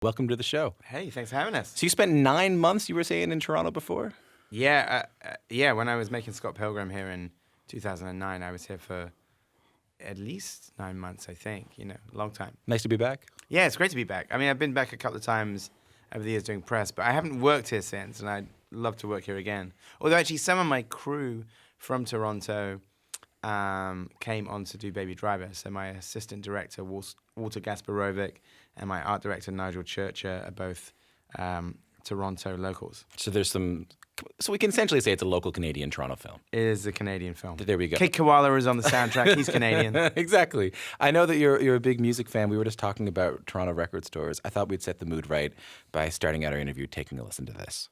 Welcome to the show. Hey, thanks for having us. So you spent 9 months, you were saying, in Toronto before? Yeah, when I was making Scott Pilgrim here in 2009, I was here for at least 9 months, I think, long time. Nice to be back. Yeah, it's great to be back. I mean, I've been back a couple of times over the years doing press, but I haven't worked here since, and I'd love to work here again. Although actually some of my crew from Toronto came on to do Baby Driver. So my assistant director, Walter Gasparovic, and my art director, Nigel Churcher, are both Toronto locals. So we can essentially say it's a local Canadian Toronto film. It is a Canadian film. There we go. Kid Koala is on the soundtrack. He's Canadian. Exactly. I know that you're a big music fan. We were just talking about Toronto record stores. I thought we'd set the mood right by starting out our interview taking a listen to this.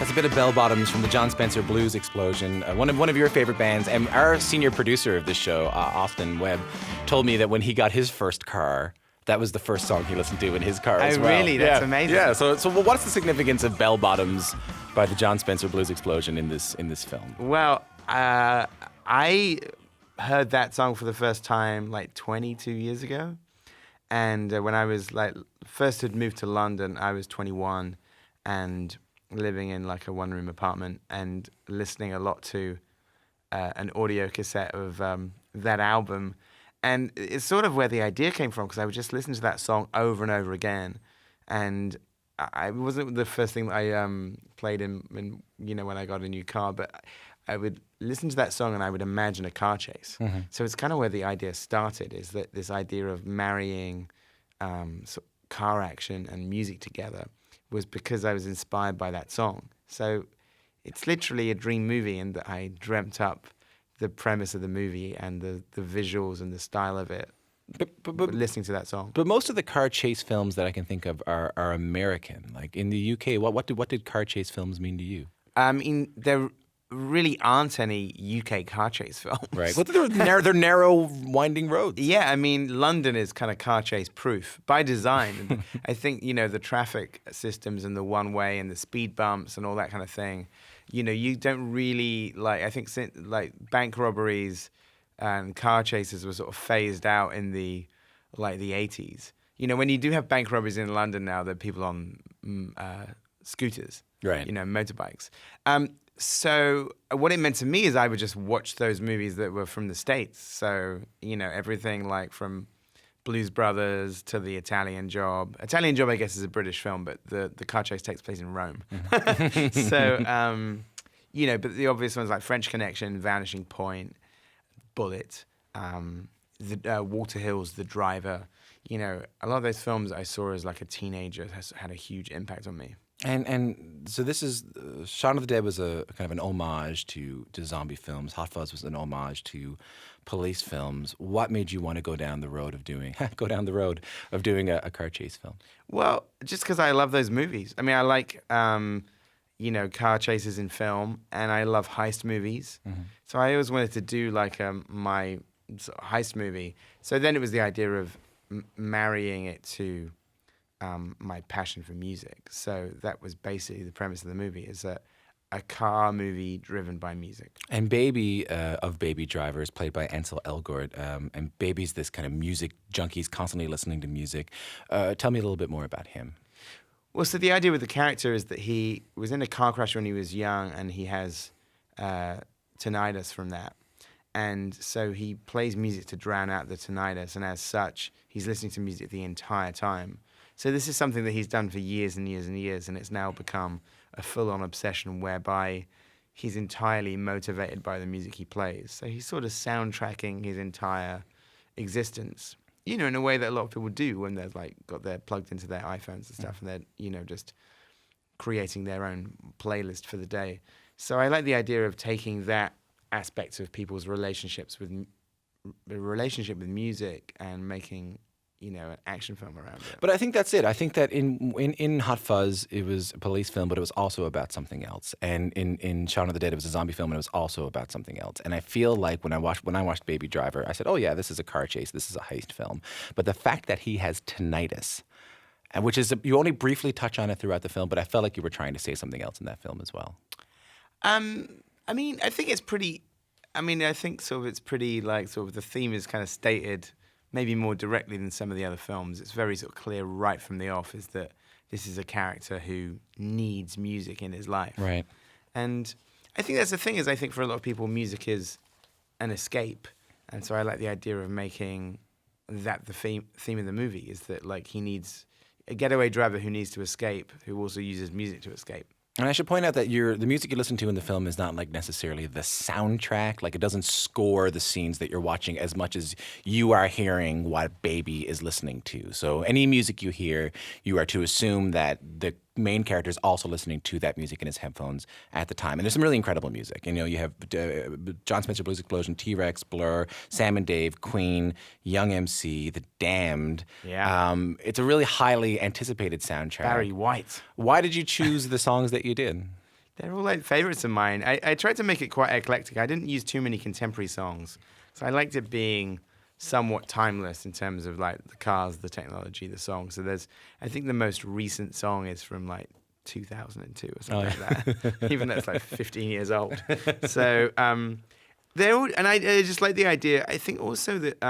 A bit of bell bottoms from the John Spencer Blues Explosion, one of your favorite bands. And our senior producer of this show, Austin Webb, told me that when he got his first car, that was the first song he listened to in his car as well. Really? That's amazing. Yeah. So what's the significance of Bell Bottoms by the John Spencer Blues Explosion in this film? Well, I heard that song for the first time like 22 years ago, and when I was first had moved to London, I was 21, and living in like a one-room apartment and listening a lot to an audio cassette of that album. And it's sort of where the idea came from, because I would just listen to that song over and over again. And it wasn't the first thing that I played in when I got a new car, but I would listen to that song and I would imagine a car chase. Mm-hmm. So it's kind of where the idea started, is that this idea of marrying car action and music together was because I was inspired by that song. So it's literally a dream movie, and that I dreamt up the premise of the movie and the visuals and the style of it, but listening to that song. But most of the car chase films that I can think of are American. Like in the UK, what did car chase films mean to you? There really aren't any UK car chase films. Right. Well, they're narrow, winding roads. Yeah, I mean, London is kind of car chase proof by design. I think, the traffic systems and the one way and the speed bumps and all that kind of thing, you don't really I think bank robberies and car chases were sort of phased out in the 80s. When you do have bank robberies in London now, there are people on scooters, right? Motorbikes. So what it meant to me is I would just watch those movies that were from the States. So, everything from Blues Brothers to The Italian Job. Italian Job, I guess, is a British film, but the car chase takes place in Rome. Mm-hmm. So, but the obvious ones like French Connection, Vanishing Point, Bullet, Walter Hill's The Driver. A lot of those films I saw as like a teenager has had a huge impact on me. And so this is Shaun of the Dead was a kind of an homage to zombie films. Hot Fuzz was an homage to police films. What made you want to go down the road of doing a car chase film? Well, just because I love those movies. I mean, I like car chases in film, and I love heist movies. Mm-hmm. So I always wanted to do my sort of heist movie. So then it was the idea of marrying it to my passion for music. So that was basically the premise of the movie, is a car movie driven by music. And Baby of Baby Driver is played by Ansel Elgort. And Baby's this kind of music junkie, he's constantly listening to music. Tell me a little bit more about him. Well, so the idea with the character is that he was in a car crash when he was young, and he has tinnitus from that. And so he plays music to drown out the tinnitus, and as such, he's listening to music the entire time. So this is something that he's done for years and years and years, and it's now become a full-on obsession whereby he's entirely motivated by the music he plays. So he's sort of soundtracking his entire existence, in a way that a lot of people do when they're they're plugged into their iPhones and stuff, and they're, just creating their own playlist for the day. So I like the idea of taking that aspect of people's relationship with music and making an action film around it. But I think that's it. I think that in Hot Fuzz, it was a police film, but it was also about something else. And in Shaun of the Dead, it was a zombie film, and it was also about something else. And I feel like when I watched Baby Driver, I said, oh yeah, this is a car chase, this is a heist film. But the fact that he has tinnitus, and which is you only briefly touch on it throughout the film, but I felt like you were trying to say something else in that film as well. I mean, I think it's pretty. I mean, I think sort of it's pretty like sort of the theme is kind of stated maybe more directly than some of the other films. It's very sort of clear right from the off is that this is a character who needs music in his life. Right. And I think that's the thing is I think for a lot of people music is an escape. And so I like the idea of making that the theme of the movie is that like he needs a getaway driver who needs to escape, who also uses music to escape. And I should point out that the music you listen to in the film is not like necessarily the soundtrack. Like it doesn't score the scenes that you're watching as much as you are hearing what Baby is listening to. So any music you hear, you are to assume that the main character is also listening to that music in his headphones at the time. And there's some really incredible music. And, you have John Spencer Blues Explosion, T-Rex, Blur, Sam and Dave, Queen, Young MC, The Damned. Yeah. It's a really highly anticipated soundtrack. Barry White. Why did you choose the songs that you did? They're all like favorites of mine. I tried to make it quite eclectic. I didn't use too many contemporary songs. So I liked it being somewhat timeless in terms of like the cars, the technology, the song. So I think the most recent song is from like 2002 or something like that. Even though it's like 15 years old. So they're all, and I just like the idea. I think also that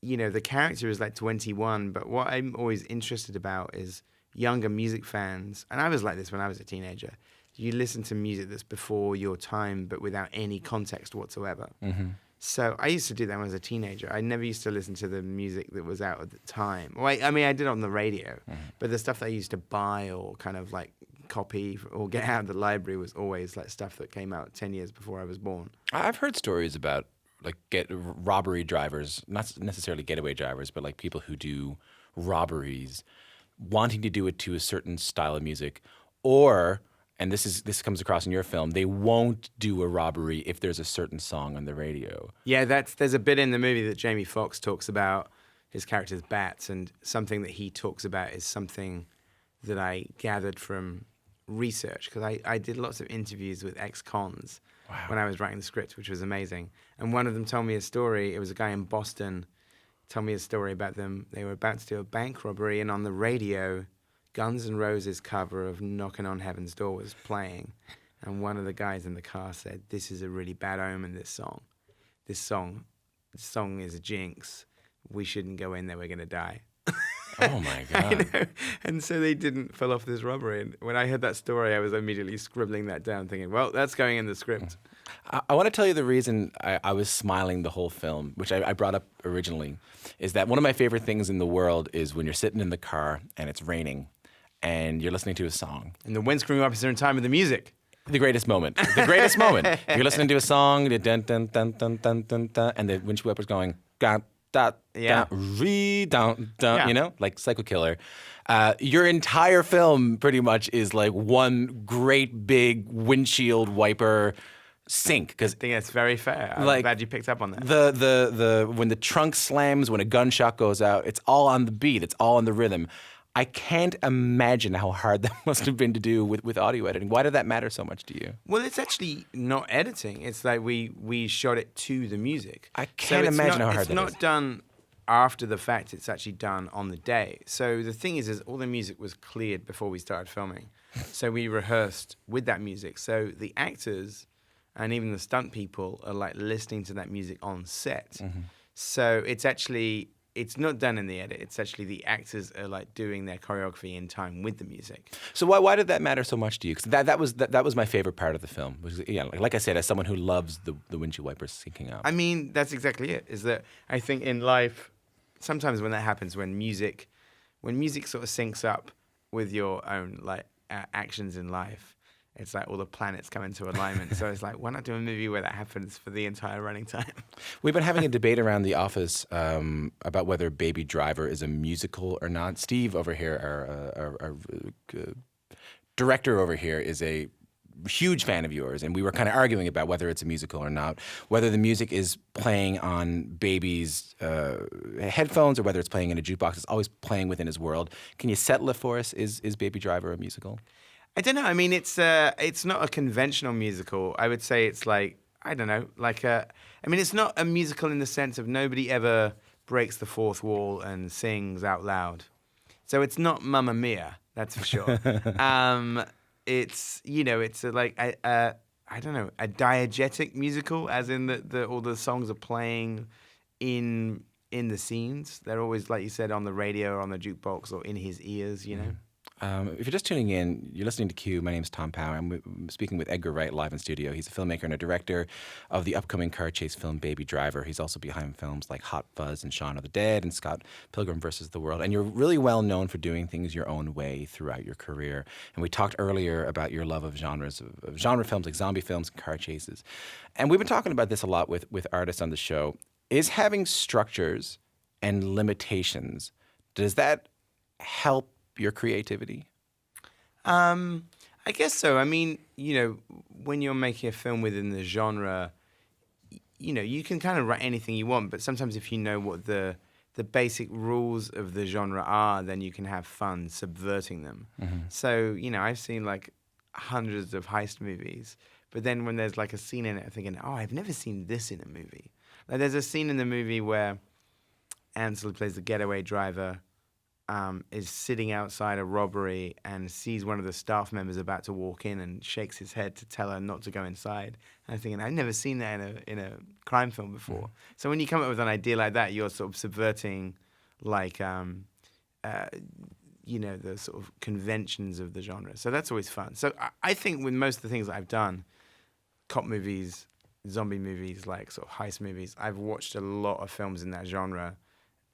the character is like 21, but what I'm always interested about is younger music fans, and I was like this when I was a teenager. You listen to music that's before your time, but without any context whatsoever. Mm-hmm. So I used to do that when I was a teenager. I never used to listen to the music that was out at the time. Well, I mean, I did it on the radio, but the stuff that I used to buy or kind of like copy or get out of the library was always like stuff that came out 10 years before I was born. I've heard stories about like robbery drivers, not necessarily getaway drivers, but like people who do robberies, wanting to do it to a certain style of music, or, and this comes across in your film, they won't do a robbery if there's a certain song on the radio. Yeah, there's a bit in the movie that Jamie Foxx talks about his character's bats, and something that he talks about is something that I gathered from research, because I did lots of interviews with ex-cons when I was writing the script, which was amazing. And one of them told me a story. It was a guy in Boston told me a story about them. They were about to do a bank robbery, and on the radio, Guns N' Roses' cover of Knockin' on Heaven's Door was playing. And one of the guys in the car said, "This is a really bad omen, this song. This song is a jinx. We shouldn't go in there, we're going to die." Oh, my God. And so they didn't pull off this robbery. And when I heard that story, I was immediately scribbling that down, thinking, well, that's going in the script. I want to tell you the reason I was smiling the whole film, which I brought up originally, is that one of my favorite things in the world is when you're sitting in the car and it's raining and you're listening to a song. And the windscreen wipers are in time with the music. The greatest moment. The greatest moment. You're listening to a song, dun, dun, dun, dun, dun, dun, dun, and the windshield wiper's going, dun, dun, Yeah. dun, Yeah. you know, like Psycho Killer. Your entire film pretty much is like one great big windshield wiper sync. I think that's very fair. I'm Like, glad you picked up on that. The when the trunk slams, when a gunshot goes out, it's all on the beat. It's all on the rhythm. I can't imagine how hard that must have been to do with audio editing. Why did that matter so much to you? Well, it's actually not editing. It's like we shot it to the music. I can't imagine how hard that is. It's not done after the fact. It's actually done on the day. So the thing is all the music was cleared before we started filming. So we rehearsed with that music. So the actors and even the stunt people are like listening to that music on set. Mm-hmm. So it's not done in the edit. It's actually the actors are like doing their choreography in time with the music. So why did that matter so much to you? Because that was my favorite part of the film. Was, yeah, like I said, as someone who loves the windshield wipers syncing up. I mean, that's exactly it. Is that I think in life, sometimes when that happens, when music sort of syncs up with your own like actions in life, it's like all the planets come into alignment. So it's like, why not do a movie where that happens for the entire running time? We've been having a debate around the office about whether Baby Driver is a musical or not. Steve over here, our director over here, is a huge fan of yours, and we were kind of arguing about whether it's a musical or not, whether the music is playing on Baby's headphones or whether it's playing in a jukebox. It's always playing within his world. Can you settle it for us? Is Baby Driver a musical? I don't know. I mean, it's not a conventional musical. I would say it's like, I don't know, like I mean, it's not a musical in the sense of nobody ever breaks the fourth wall and sings out loud. So it's not Mamma Mia, that's for sure. It's, you know, it's like I don't know, a diegetic musical, as in the all the songs are playing in the scenes. They're always, like you said, on the radio or on the jukebox or in his ears, you know. If you're just tuning in, you're listening to Q. My name's Tom Power. I'm speaking with Edgar Wright live in studio. He's a filmmaker and a director of the upcoming car chase film Baby Driver. He's also behind films like Hot Fuzz and Shaun of the Dead and Scott Pilgrim vs. the World. And you're really well known for doing things your own way throughout your career. And we talked earlier about your love of genres, of genre films like zombie films and car chases. And we've been talking about this a lot with artists on the show. Is having structures and limitations, does that help your creativity? I guess so. I mean, you know, when you're making a film within the genre, you know, you can kind of write anything you want, but sometimes if you know what the basic rules of the genre are, then you can have fun subverting them. Mm-hmm. So, you know, I've seen like hundreds of heist movies, but then when there's like a scene in it, I'm thinking, oh, I've never seen this in a movie. Like there's a scene in the movie where Ansel, who plays the getaway driver, is sitting outside a robbery and sees one of the staff members about to walk in and shakes his head to tell her not to go inside. And I'm thinking, I've never seen that in a crime film before. So when you come up with an idea like that, you're sort of subverting, like, you know, the sort of conventions of the genre. So that's always fun. So I think with most of the things that I've done, cop movies, zombie movies, like sort of heist movies, I've watched a lot of films in that genre.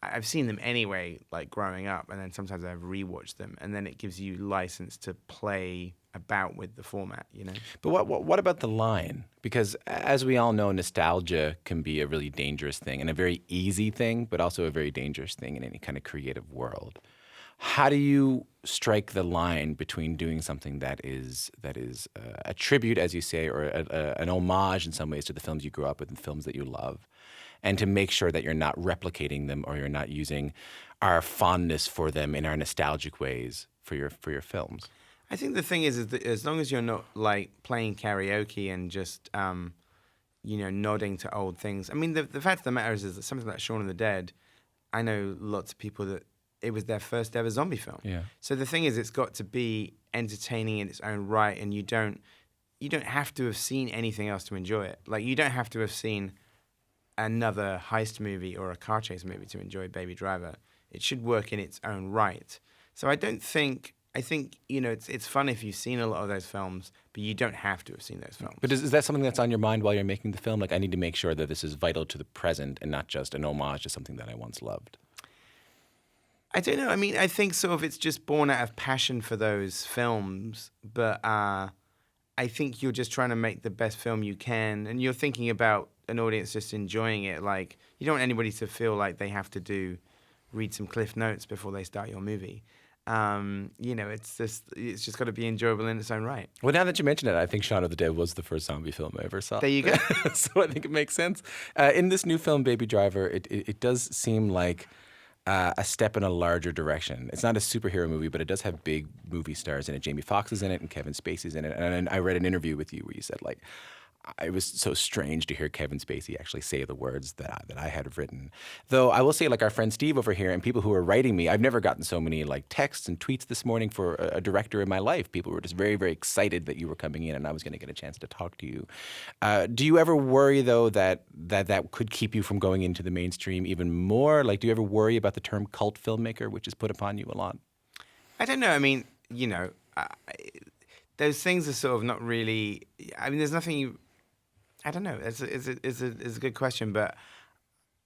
I've seen them anyway, like growing up, and then sometimes I've rewatched them, and then it gives you license to play about with the format, you know. But what about the line? Because as we all know, nostalgia can be a really dangerous thing, and a very easy thing, but also a very dangerous thing in any kind of creative world. How do you strike the line between doing something that is a tribute, as you say, or an homage in some ways to the films you grew up with and films that you love, and to make sure that you're not replicating them or you're not using our fondness for them in our nostalgic ways for your films? I think the thing is that as long as you're not like playing karaoke and just you know, nodding to old things. I mean, the fact of the matter is that something like Shaun of the Dead, I know lots of people that it was their first ever zombie film. Yeah. So the thing is, it's got to be entertaining in its own right, and you don't have to have seen anything else to enjoy it. Like you don't have to have seen another heist movie or a car chase movie to enjoy Baby Driver. It should work in its own right. So I think, you know, it's fun if you've seen a lot of those films, but you don't have to have seen those films. But is that something that's on your mind while you're making the film? Like, I need to make sure that this is vital to the present and not just an homage to something that I once loved. I don't know. I mean, I think sort of it's just born out of passion for those films, but I think you're just trying to make the best film you can, and you're thinking about an audience just enjoying it. Like, you don't want anybody to feel like they have to read some Cliff Notes before they start your movie. You know, it's just got to be enjoyable in its own right. Well, now that you mention it, I think Shaun of the Dead was the first zombie film I ever saw. There you go. So I think it makes sense. In this new film, Baby Driver, it does seem like a step in a larger direction. It's not a superhero movie, but it does have big movie stars in it. Jamie Foxx is in it and Kevin Spacey's in it. And I read an interview with you where you said, like, it was so strange to hear Kevin Spacey actually say the words that I had written. Though I will say, like our friend Steve over here and people who are writing me, I've never gotten so many like texts and tweets this morning for a director in my life. People were just very, very excited that you were coming in and I was going to get a chance to talk to you. Do you ever worry, though, that could keep you from going into the mainstream even more? Like, do you ever worry about the term cult filmmaker, which is put upon you a lot? I don't know. I mean, you know, those things are sort of not really. I mean, there's nothing. I don't know. It's a good question, but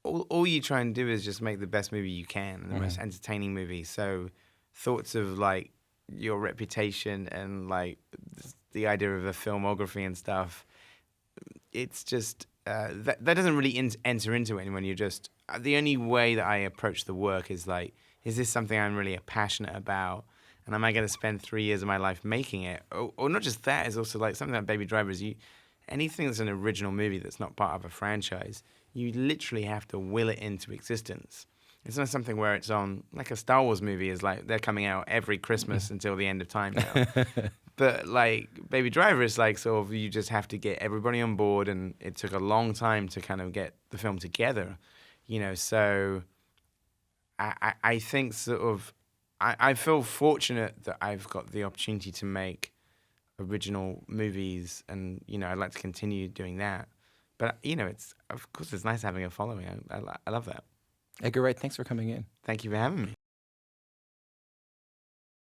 all you try and do is just make the best movie you can, and the most entertaining movie. So thoughts of like your reputation and like the idea of a filmography and stuff, it's just that doesn't really enter into it when you're just. The only way that I approach the work is like, is this something I'm really passionate about? And am I going to spend 3 years of my life making it? Or not just that, is also like something like Baby Driver is anything that's an original movie that's not part of a franchise, you literally have to will it into existence. It's not something where it's on, like a Star Wars movie is like, they're coming out every Christmas until the end of time now. But like Baby Driver is like sort of, you just have to get everybody on board, and it took a long time to kind of get the film together, so I think sort of, I feel fortunate that I've got the opportunity to make original movies, and I'd like to continue doing that. But it's, of course, it's nice having a following. I love that. Edgar Wright, thanks for coming in. Thank you for having me.